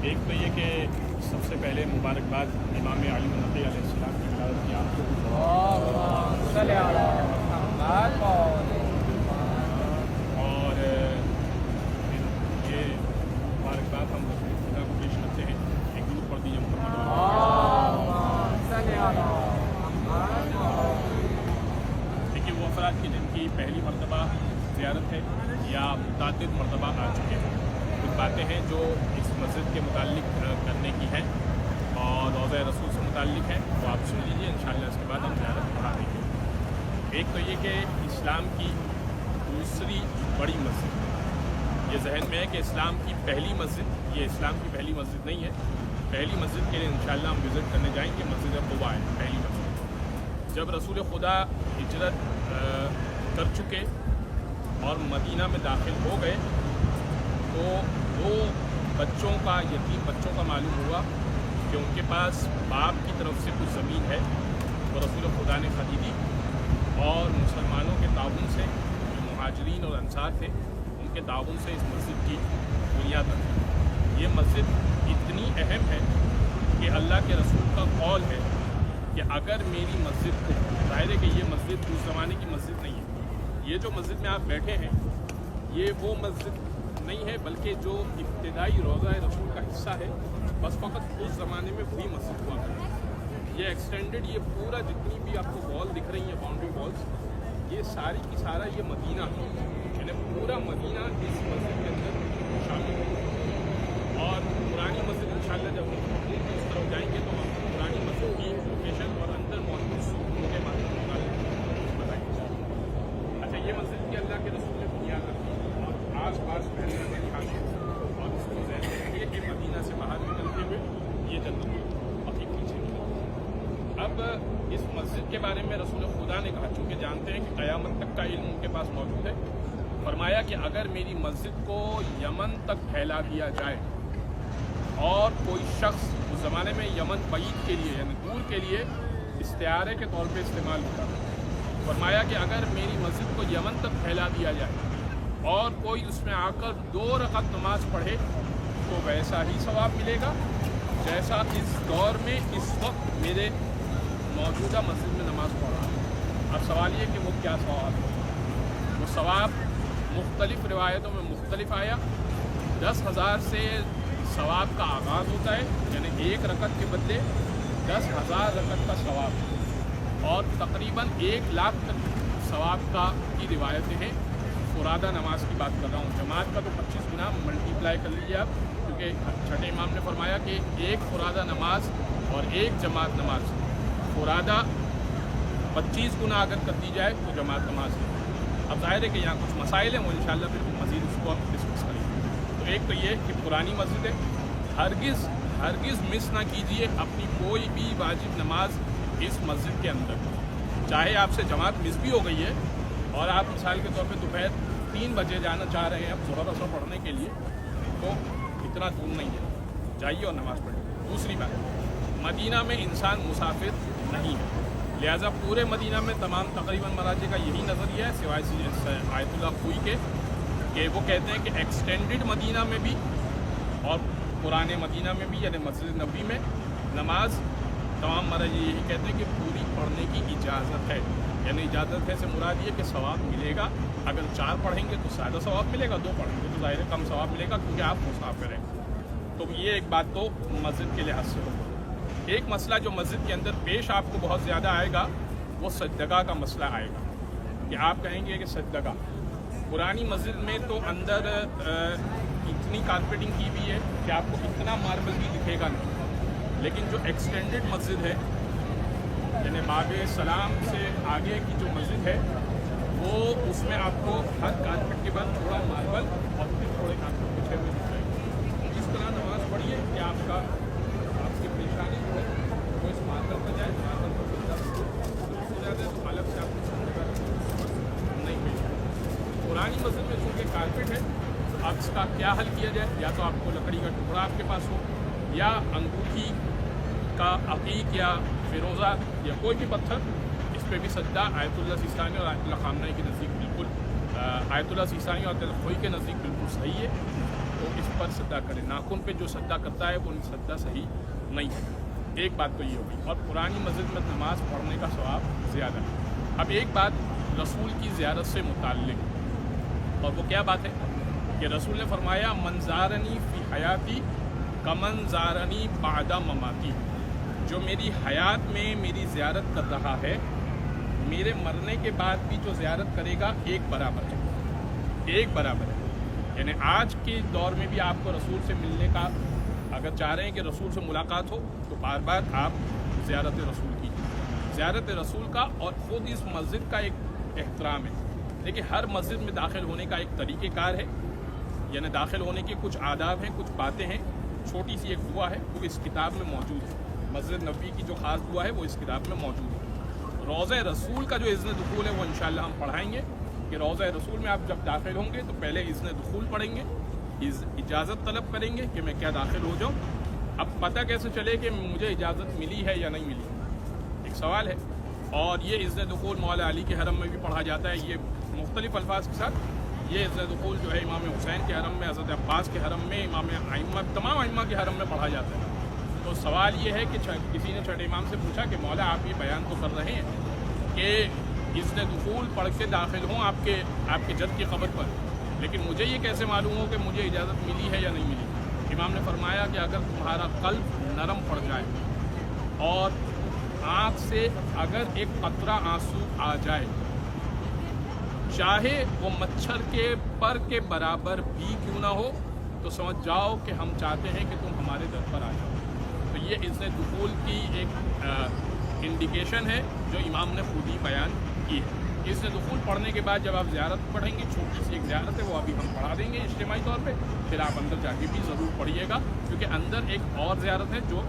ایک تو یہ کہ سب سے پہلے مبارکباد امام علی نقی علیہ السلام کی ولادت کی آپ کو، اور یہ مبارکباد ہم خدا کو پیش کرتے ہیں۔ ایک درود پڑھ دیجیے محمد۔ دیکھیے وہ افراد کی جن کی پہلی مرتبہ زیارت ہے یا متعدد مرتبہ آ چکے ہیں، کچھ باتیں ہیں جو اس مسجد کے متعلق کرنے کی ہیں اور روضہ رسول سے متعلق ہیں، تو آپ سن لیجیے، انشاءاللہ اس کے بعد ہم زیارت بڑھا دیں گے۔ ایک تو یہ کہ اسلام کی دوسری بڑی مسجد، یہ ذہن میں ہے کہ اسلام کی پہلی مسجد، یہ اسلام کی پہلی مسجد نہیں ہے۔ پہلی مسجد کے لیے انشاءاللہ ہم وزٹ کرنے جائیں گے، مسجد قباء ہے پہلی مسجد۔ جب رسول خدا ہجرت کر چکے اور مدینہ میں داخل ہو گئے تو دو بچوں کا، یتیم بچوں کا معلوم ہوا کہ ان کے پاس باپ کی طرف سے کچھ زمین ہے، وہ رسول خدا نے خریدی اور مسلمانوں کے تعاون سے، جو مہاجرین اور انصار تھے ان کے تعاون سے اس مسجد کی بنیاد رکھی۔ یہ مسجد اتنی اہم ہے کہ اللہ کے رسول کا قول ہے کہ اگر میری مسجد کو، ظاہر ہے کہ یہ مسجد اس زمانے کی مسجد نہیں ہے، یہ جو مسجد میں آپ بیٹھے ہیں یہ وہ مسجد نہیں ہے بلکہ جو ابتدائی روضہ رسول کا حصہ ہے، بس فقط اس زمانے میں وہی مسجد ہوا کرتی ہے۔ یہ ایکسٹینڈڈ، یہ پورا جتنی بھی آپ کو وال دکھ رہی ہیں، باؤنڈری والس، یہ ساری کی سارا یہ مدینہ ہے، یعنی پورا مدینہ اس مسجد کے اندر شامل ہے۔ اور پرانی مسجد انشاءاللہ جب ہم اس طرف جائیں گے تو ہم پرانی مسجد کی لوکیشن اور اندر موجود سکون کے بارے میں بتائیں گے۔ اچھا، یہ مسجد کی اللہ کے رسول نے بنیاد رکھی اور آس پاس پہلے میری حاصل اور اس کو ذہن میں رکھیے کہ مدینہ سے باہر نکلتے ہوئے یہ جنت حقیق پیچھے نکلتی۔ اب اس مسجد کے بارے میں رسول خدا نے کہا، چونکہ جانتے ہیں کہ قیامت تک کا علم ان کے پاس موجود ہے، فرمایا کہ اگر میری مسجد کو یمن تک پھیلا دیا جائے اور کوئی شخص، اس زمانے میں یمن بعید کے لیے یعنی دور کے لیے استعارے کے طور پہ استعمال ہوتا ہے، فرمایا کہ اگر میری مسجد کو یمن تک پھیلا دیا جائے اور کوئی اس میں آ کر 2 رکعت نماز پڑھے تو ویسا ہی ثواب ملے گا جیسا اس دور میں اس وقت میرے موجودہ مسجد میں نماز پڑھ رہا ہے۔ اب سوال یہ کہ وہ کیا ثواب ہے؟ وہ ثواب مختلف روایتوں میں مختلف آیا۔ 10,000 سے ثواب کا آغاز ہوتا ہے، یعنی 1 رکعت کے بدلے 10,000 رکعت کا ثواب، اور تقریباً 1 لاکھ تک ثواب کی روایتیں ہیں۔ فرادہ نماز کی بات کر رہا ہوں، جماعت کا تو 25 گنا ملٹیپلائی کر لیجیے آپ، کیونکہ چھٹے امام نے فرمایا کہ 1 فرادہ نماز اور 1 جماعت نماز، فرادہ 25 گنا اگر کر دی جائے تو جماعت نماز ہے۔ اب ظاہر ہے کہ یہاں کچھ مسائل ہیں، وہ انشاءاللہ پھر مزید اس کو ہم ڈسکس کریں گے۔ تو ایک تو یہ کہ پرانی مسجد ہے، ہرگز مس نہ کیجیے اپنی کوئی بھی واجب نماز اس مسجد کے اندر، چاہے آپ سے جماعت مس بھی ہو گئی ہے اور آپ مثال کے طور پہ دوپہر 3 بجے جانا چاہ رہے ہیں اب ظہر اثر پڑھنے کے لیے، تو اتنا دور نہیں ہے، جائیے اور نماز پڑھیں۔ دوسری بات، مدینہ میں انسان مسافر نہیں ہے، لہٰذا پورے مدینہ میں تمام تقریباً مراجع کا یہی نظریہ ہے سوائے آیت اللہ خوئی کے، کہ وہ کہتے ہیں کہ ایکسٹینڈڈ مدینہ میں بھی اور پرانے مدینہ میں بھی یعنی مسجد نبوی میں نماز تمام مراجع یہی کہتے ہیں کہ پوری پڑھنے کی اجازت ہے، یعنی اجازت ہے سے مراد یہ کہ ثواب ملے گا، اگر 4 پڑھیں گے تو زیادہ ثواب ملے گا، 2 پڑھیں گے تو ظاہر کم ثواب ملے گا کیونکہ آپ مسافر ہیں۔ تو یہ ایک بات تو مسجد کے لحاظ سے ہوگا۔ ایک مسئلہ جو مسجد کے اندر پیش آپ کو بہت زیادہ آئے گا وہ سجدگاہ کا مسئلہ آئے گا، کہ آپ کہیں گے کہ سجدگاہ، پرانی مسجد میں تو اندر اتنی کارپیٹنگ کی ہوئی ہے کہ آپ کو اتنا ماربل بھی دکھے گا نہیں، لیکن جو ایکسٹینڈڈ مسجد ہے یعنی باب سلام سے آگے کی جو مسجد ہے وہ اس میں آپ کو ہر کارپیٹ کے بعد تھوڑا ماربل اور پھر تھوڑے کارپیٹ بچھے ہوئے دکھ رہے ہیں۔ اس طرح نماز پڑھیے کہ آپ کی پریشانی جو ہے وہ اس ماربل پر جائے، ماربل پر ہو جاتا ہے تو الگ سے آپ کو نہیں ملے۔ پرانی مسجد میں چونکہ کارپیٹ ہے، اب اس کا کیا حل کیا جائے؟ یا تو آپ کو لکڑی کا ٹکڑا آپ کے پاس ہو، یا انگوٹھی کا عقیق یا فیروزہ یا کوئی بھی پتھر، اس پہ بھی سجدہ آیت اللہ سیستانی اور آیت اللہ خامنہی کے نزدیک بالکل، آیت اللہ سیستانی اور آیت اللہ خوئی کے نزدیک بالکل صحیح ہے، تو اس पर सजदा करे, नाखून पे जो सजदा करता है वो सजदा सही नहीं है। एक बात तो ये होगी, और पुरानी मस्जिद में नमाज पढ़ने का सवाब ज़्यादा है। अब एक बात रसूल की ज़ियारत से मुताल्लिक, और वो क्या बात है कि रसूल ने फरमाया मंजारनी फ़ी हयाती कमन ज़ारनी बादा ममाती, जो मेरी हयात में मेरी ज़ियारत कर रहा है मेरे मरने के बाद भी जो ज़ियारत करेगा एक बराबर है, एक बराबर है। यानी आज के दौर में भी आपको रसूल से मिलने का, अगर चाह रहे हैं कि रसूल से मुलाकात हो तो बार बार आप ज़ियारत रसूल कीजिए, ज़ियारत रसूल का। और ख़ुद इस मस्जिद का एक एहतराम है। देखिए हर मस्जिद में दाखिल होने का एक तरीक़ेकार है, यानी दाखिल होने के कुछ आदाब हैं, कुछ बातें हैं। छोटी सी एक दुआ है वो इस किताब में मौजूद है, मस्जिद नबवी की जो ख़ास दुआ है वो इस किताब में मौजूद है। रोज़े रसूल का जो इज़्न दुखूल है वो इंशाअल्लाह हम पढ़ाएंगे कि रोज़े रसूल में आप जब दाखिल होंगे तो पहले इज़्न दुखूल पढ़ेंगे, इजाज़त तलब करेंगे कि मैं क्या दाखिल हो जाऊँ। अब पता कैसे चले कि मुझे इजाज़त मिली है या नहीं मिली, एक सवाल है। और ये इज़्न दुखूल मौला अली के हरम में भी पढ़ा जाता है, ये मुख्तलिफ अल्फाज के साथ। ये इज़्न दुखूल जो है इमाम हुसैन के हरम में, हज़रत अब्बास के हरम में, इमाम आइम्मा, तमाम आइम्मा के हरम में पढ़ा जाता है। तो सवाल ये है कि किसी ने छठे इमाम से पूछा कि मौला आप ये बयान तो कर रहे हैं कि इज़्न दुखूल पढ़ के दाखिल हों आपके जद की क़ब्र पर, लेकिन मुझे ये कैसे मालूम हो कि मुझे इजाज़त मिली है या नहीं मिली। इमाम ने फरमाया कि अगर तुम्हारा क़ल्ब नरम पड़ जाए और आँख से अगर एक कतरा आंसू आ जाए, चाहे वो मच्छर के पर के बराबर भी क्यों ना हो, तो समझ जाओ कि हम चाहते हैं कि तुम हमारे दर पर आ जाओ। तो ये इज़्न दुखूल की एक इंडिकेशन है जो इमाम ने खुद ही बयान की है। इज़्न दुखूल पढ़ने के बाद जब आप ज़ियारत पढ़ेंगे, छोटी सी एक ज़ियारत है वो अभी हम पढ़ा देंगे इज्तिमाई तौर पे, फिर आप अंदर जाके भी ज़रूर पढ़िएगा, क्योंकि अंदर एक और ज़ियारत है जो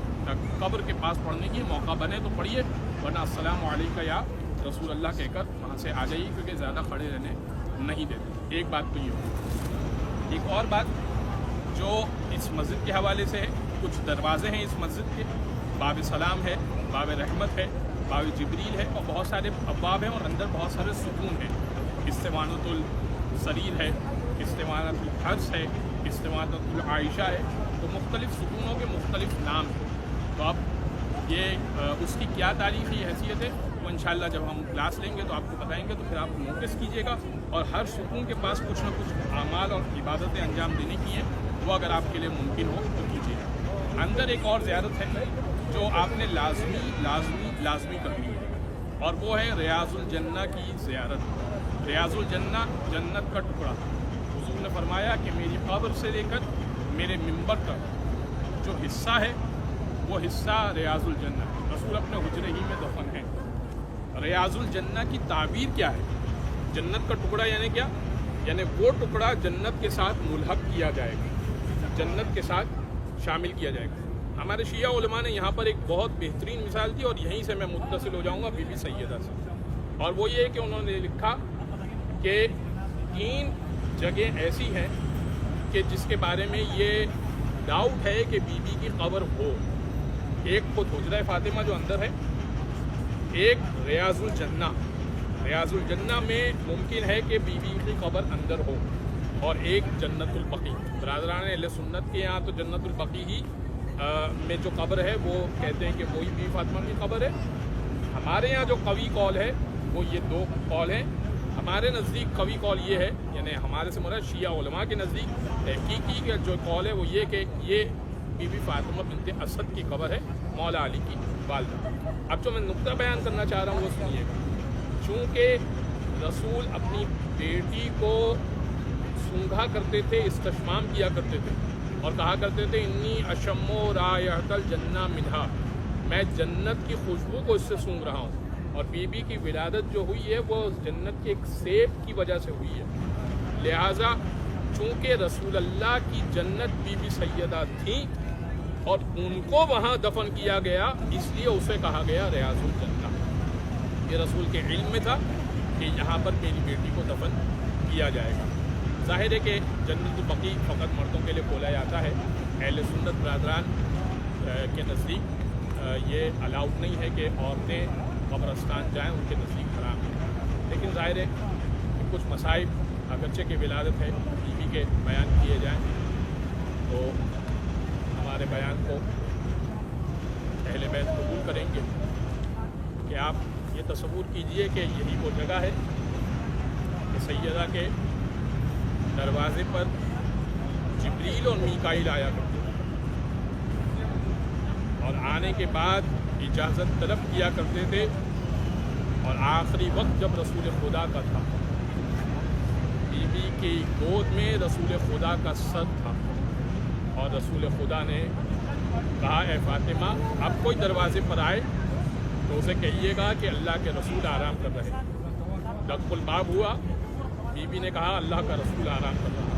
कब्र के पास पढ़ने की मौका बने तो पढ़िए, वरना अस्सलामु अलैका या रसूल अल्लाह कहकर वहाँ से आ जाइए, क्योंकि ज़्यादा खड़े रहने नहीं देते। एक बात तो ये होगी। एक और बात जो इस मस्जिद के हवाले से है, कुछ दरवाज़े हैं इस मस्जिद के, बाब सलाम है, बाब रहमत है, बाब जिब्रील है, और बहुत सारे अब्वाब हैं और अंदर बहुत सारे सुकून हैं। इस्तिवानतुल सरीर है, इस्तिवानतुल हर्स है, इस्तिवानतुल आयशा है। तो मुख्तलिफ़ सुकूनों के मुख्तलिफ़ नाम हैं। तो अब ये उसकी क्या तारीख़ी हैसियत है वो इंशाअल्लाह जब हम क्लास लेंगे तो आपको बताएंगे, तो फिर आप नोटिस कीजिएगा। और हर सुकून के पास कुछ ना कुछ अमाल और इबादतें अंजाम देने की हैं, वो अगर आपके लिए मुमकिन हो तो कीजिएगा। अंदर एक और ज़ियारत है जो आपने लाजमी करनी है, और वो है रियाजुल जन्ना की ज़ियारत। रियाजुल जन्ना, जन्नत का टुकड़ा। हुज़ूर ने फरमाया कि मेरी क़ब्र से लेकर मेरे मिंबर तक जो हिस्सा है वो हिस्सा रियाजुल जन्ना है। रसूल अपने हुजरे ही में दफन है। रियाजुल जन्ना की ताबीर क्या है? जन्नत का टुकड़ा यानी क्या? यानी वो टुकड़ा जन्नत के साथ मुल्हक किया जाएगा, जन्नत के साथ शामिल किया जाएगा। हमारे शिया उलमा ने यहाँ पर एक बहुत बेहतरीन मिसाल दी, और यहीं से मैं मुत्तसिल हो जाऊँगा बीबी सैयदा से। और वो ये है कि उन्होंने लिखा कि 3 जगह ऐसी हैं कि जिसके बारे में ये डाउट है कि बीबी की क़ब्र हो। एक खुद हुजरा फ़ातिमा जो अंदर है, एक रियाजुल जन्ना, रियाजुल जन्ना में मुमकिन है कि बीबी की क़ब्र अंदर हो, और एक जन्नतुल बकी। बरादरान अहले सुन्नत के यहाँ तो जन्नतुल बकी ही में जो कब्र है वो कहते हैं कि वही बीबी फातिमा की कब्र है। हमारे यहाँ जो कवी कौल है वो ये 2 कौल हैं। हमारे नज़दीक कवी कौल ये है, यानी हमारे से मुराद शिया उलमा के नज़दीक तहकीकी जो कौल है वो ये कि ये बीबी फातिमा बिनते असद की कब्र है, मौला अली की वालिदा। अब जो मैं नुक्ता बयान करना चाह रहा हूँ वो सुनिएगा। चूँकि रसूल अपनी बेटी को सूंघा करते थे, इस्तश्माम किया करते थे और कहा करते थे इन्नी अशम्मो रायतल जन्ना मिन्हा, मैं जन्नत की खुशबू को इससे सूंघ रहा हूँ। और बीबी की विलादत जो हुई है वो जन्नत के एक सेब की वजह से हुई है। लिहाजा चूँकि रसूल अल्लाह की जन्नत बीबी सैयदा थी और उनको वहाँ दफन किया गया, इसलिए उसे कहा गया रियाजुल जन्ना। ये रसूल के इल्म में था कि यहाँ पर मेरी बेटी को दफन किया जाएगा। ज़ाहिर है कि जन्नतुल बकी फ़कत मर्दों के लिए बोला जाता है। अहले सुन्नत बरादरान के नज़दीक ये अलाउड नहीं है कि औरतें कब्रस्तान जाएँ, उनके नज़दीक हराम है। लेकिन ज़ाहिर है कि कुछ मसाइब अगरचे के विलादत है बीवी के बयान किए जाएँ, बयान को अहले बैत कबूल करेंगे कि आप ये तसव्वुर कीजिए कि यही वो जगह है कि सैयदा के दरवाज़े पर जिब्रील और मीकाईल आया करते थे और आने के बाद इजाज़त तलब किया करते थे। और आखिरी वक्त जब रसूल खुदा का था, बीबी की गोद में रसूल खुदा का सर था और रसूल खुदा ने कहा, ए फातिमा, अब कोई दरवाजे पर आए तो उसे कहिएगा कि अल्लाह के रसूल आराम कर रहे हैं। दक्कुल बाब हुआ, बीबी ने कहा अल्लाह का रसूल आराम कर रहा है।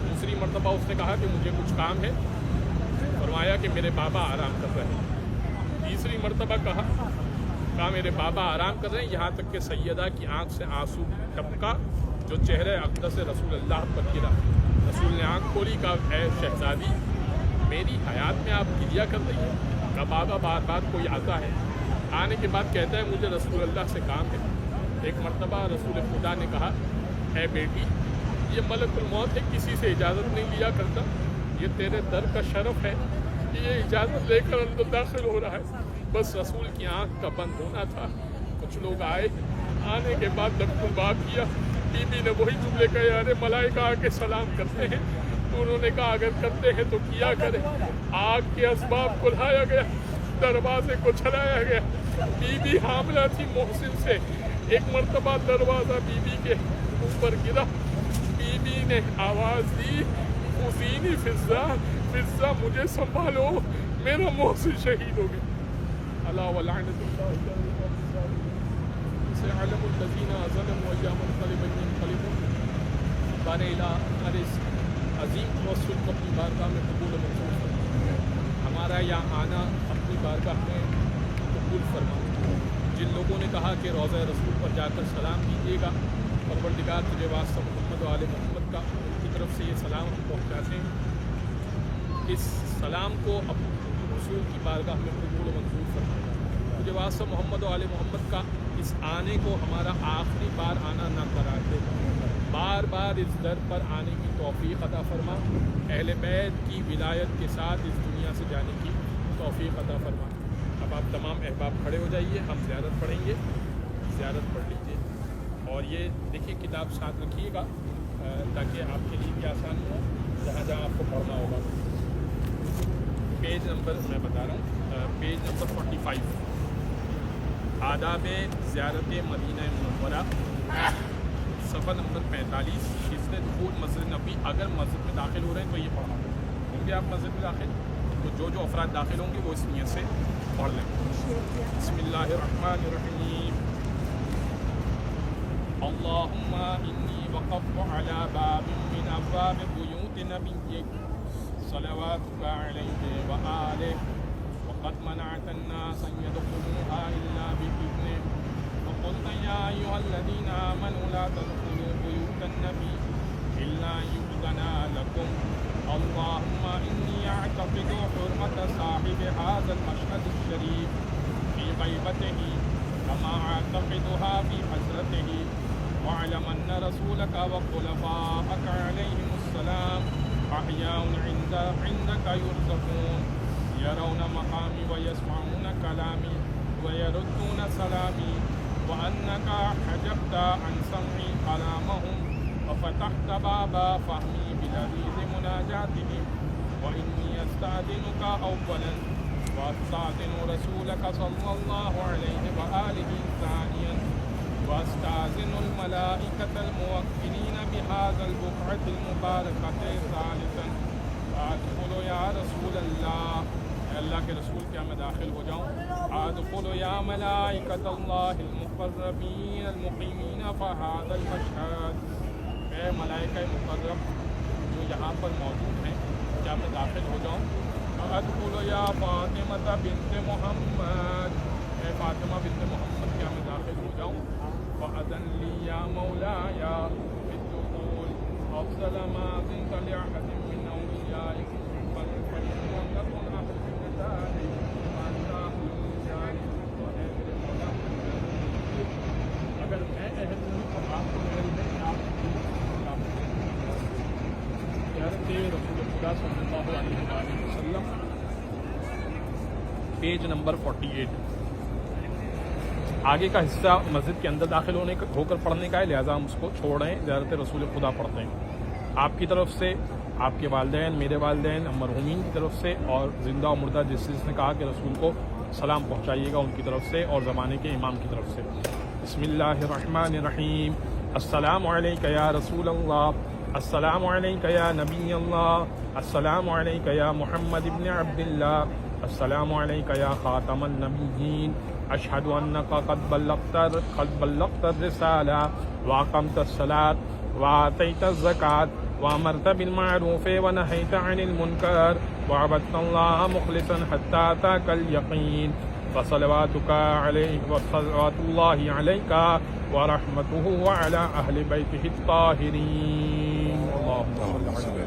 दूसरी मरतबा उसने कहा कि मुझे कुछ काम है, फरमाया कि मेरे बाबा आराम कर रहे हैं। तीसरी मरतबा कहा मेरे बाबा आराम कर रहे हैं, यहाँ तक कि सैयदा की आंख से आंसू टपका जो चेहरे अक़दस रसूल अल्लाह पर गिरा। रसूल ने आंख खोली, कहा ऐ शहजादी, मेरी हयात में आप गिरिया कर रही हैं? का बाबा बार बार कोई आता है, आने के बाद कहता है मुझे रसूल अल्लाह से काम है। एक मरतबा रसूल खुदा ने कहा, ऐ बेटी, ये मलकुल मौत है, किसी से इजाज़त नहीं लिया करता, ये तेरे दर का शरफ है कि ये इजाज़त लेकर अंदर दाखिल हो रहा है। बस रसूल की आंख का बंद होना था। कुछ लोग आए, आने के बाद दक्कुल बाब किया। बीबी ने वही जुमले कहे, अरे मलाइका आके सलाम करते हैं। तो उन्होंने कहा अगर करते हैं तो किया करें। आग के असबाब को लाया गया, दरवाजे को चलाया गया। बीबी हामला थी मोहसिन से। एक मरतबा दरवाज़ा बीबी के ऊपर गिरा, बीबी ने आवाज़ दी, खुज़ीनी फिज़्ज़ा, फिज़्ज़ा मुझे संभालो, मेरा मोहसिन शहीद हो गया। अला व लअनतुल्लाहि अलल्लज़ीना ज़लमू व यौमल क़यामत बारे इला हमारे इस अज़ीम तवस्सुल को अपनी बारगाह में कबूल मंजूर फरमा। हमारा यहाँ आना अपनी बारगाह में कबूल फरमा। जिन लोगों ने कहा कि रोज़ा रसूल पर जाकर सलाम कीजिएगा, परवरदिगार तुझे वास्ता मोहम्मद व आले मोहम्मद का, उनकी तरफ से ये सलाम हम पहुँचाते हैं। इस सलाम को अब रसूल की बारगाह में कबूल मंजूर फरमा। तुझे वास्ता मोहम्मद व आले मोहम्मद का इस आने को हमारा आखिरी बार आना ना करार दे, बार बार इस दर पर आने की तौफीक अता फरमा। अहले बैत की विलायत के साथ इस दुनिया से जाने की तौफीक अता फरमा। अब आप तमाम अहबाब खड़े हो जाइए, हम ज़ियारत पढ़ेंगे, ज़ियारत पढ़ लीजिए। और ये देखिए किताब साथ रखिएगा ताकि आपके लिए भी आसान हो जहाँ जहाँ आपको पढ़ना होगा। पेज नंबर मैं बता रहा हूँ, पेज नंबर 45, आदाब ज़ियारत मदीना मुनव्वरा, सफ़ा नंबर 45, हिस्से दुखूल मस्जिद नबी। अगर मस्जिद में दाखिल हो रहे हैं तो ये पढ़ना होंगे आप मस्जिद में दाखिल, तो जो अफराद दाखिल होंगे वो इस नियत से पढ़ लेंगे। बिस्मिल्लाहिर्रहमानिर्रहीम। अल्लाहुम्मा इन्नी वक़फ़्तु अला बाबिन मिन अब्वाबि बुयूति नबिय्यिक सलवातुका अलैहि व आलिहि व क़द मनअत अन्नास अन यदख़ुलूहा इल्ला बिइज़्निहि व क़ुल्ना या अय्युहल्लज़ीना आमनू ला तदख़ुलू बुयूतन नबी इल्ला युअ्ज़ना लकुम। अल्लाहुम्मा इन्नी अअतक़िदु हुर्मत साहिबि हाज़ल मशअदिश शरीफ फ़ी ग़ैबतिही कमा अअतक़िदुहा फ़ी हज़रतिही वअलम अन्न रसूलका व खुलफ़ाअका अलैहिमुस्सलाम अहयाउन इंदका युरज़क़ून यरौन मक़ामी व यस्मऊन कलामी व यरुद्दून सलामी व अन्नका हजबता अन समई कलामहुम व फ़तहत बाबा फ़हमी बिलज़ीज़ मुनाजातिहिम व इन्नी अस्ताज़िनुका अव्वलन व अस्ताज़िनु रसूलका सल्लल्लाहु अलैहि व आलिहि सानियन व अस्ताज़िनुल मलाइकतल मुवक्किलीन बिहाज़ल बुक़अतिल मुबारकति सालिसन अदख़ुलु या रसूल अल्लाह, अल्लाह के रसूल क्या मैं दाखिल हो जाऊँ। अदख़ुलु या मलाइकतल्लाहिल मुक़र्रबीन अल मुक़ीमीन फ़हाज़ल मशहद, ए मलाइका मुक़र्रब जो यहाँ पर मौजूद हैं, क्या मैं दाखिल हो जाऊँ। अदख़ुलु या फ़ातिमा बिन्त मोहम्मद, ए फ़ातिमा बिन्त मोहम्मद क्या मैं दाखिल हो जाऊँ। फ़अज़न ली या मौलाया बिद्दुख़ूल अफ़ज़ल मा ज़िनत लिअहदिन मिन औलियाइक अगर मैं अहद नहीं तो आपको अहद नहीं, आप ज़ियारत रसूल کا صلی اللہ علیہ وآلہ وسلم، پیج نمبر 48۔ آگے کا حصہ مسجد کے اندر داخل ہو کر پڑھنے کا ہے، لہٰذا ہم اس کو چھوڑ رہے ہیں، زیارت رسول خدا پڑھتے ہیں۔ آپ کی طرف سے، آپ کے والدین، میرے والدین، ہم مرحومین کی طرف سے، اور زندہ و مردہ جس نے کہا کہ رسول کو سلام پہنچائیے گا، ان کی طرف سے اور زمانے کے امام کی طرف سے۔ بسم اللہ الرحمن الرحیم۔ السلام علیک یا رسول اللہ، السلام علیک یا نبی اللہ، السلام علیک یا محمد ابن عبد اللہ، السلام علیک یا خاتم النبیین، اشہد انک قد بلغت الرسالہ واقمت الصلاۃ وآتیت الزکاۃ وامرت بالمعروف ونہیت عن المنکر وعبدت اللہ مخلصا حتی اتاک الیقین وصلواتک علیہ وصلوات اللہ علیک ورحمتہ وعلی اہل بیتہ الطاہرین۔ اللہم صل علی